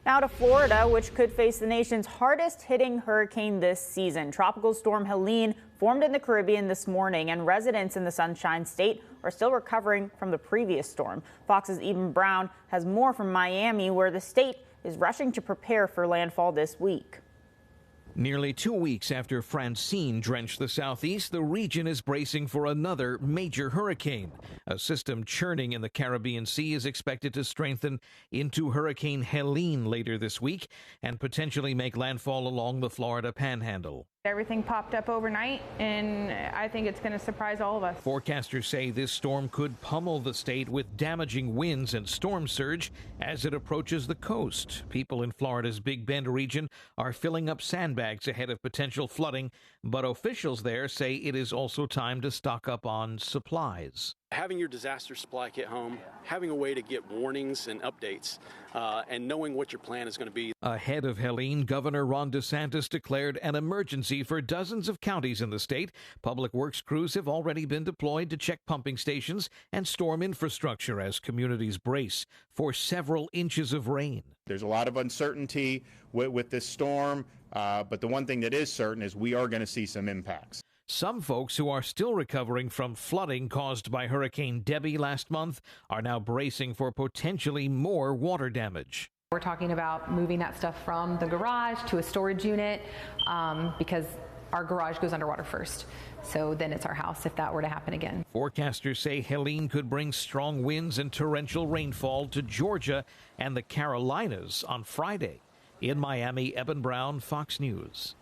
Now to Florida, which could face the nation's hardest hitting hurricane this season. Tropical storm Helene formed in the Caribbean this morning, and residents in the Sunshine State are still recovering from the previous storm. Fox's Eben Brown has more from Miami, where the state is rushing to prepare for landfall this week. Nearly 2 weeks after Francine drenched the southeast, the region is bracing for another major hurricane. A system churning in the Caribbean Sea is expected to strengthen into Hurricane Helene later this week and potentially make landfall along the Florida Panhandle. Everything popped up overnight, and I think it's going to surprise all of us. Forecasters say this storm could pummel the state with damaging winds and storm surge as it approaches the coast. People in Florida's Big Bend region are filling up sandbags ahead of potential flooding, but officials there say it is also time to stock up on supplies. Having your disaster supply kit home, having a way to get warnings and updates, and knowing what your plan is going to be. Ahead of Helene, Governor Ron DeSantis declared an emergency for dozens of counties in the state. Public works crews have already been deployed to check pumping stations and storm infrastructure as communities brace for several inches of rain. There's a lot of uncertainty with this storm, but the one thing that is certain is we are going to see some impacts. Some folks who are still recovering from flooding caused by Hurricane Debbie last month are now bracing for potentially more water damage. We're talking about moving that stuff from the garage to a storage unit because our garage goes underwater first. So then it's our house if that were to happen again. Forecasters say Helene could bring strong winds and torrential rainfall to Georgia and the Carolinas on Friday. In Miami, Eben Brown, Fox News.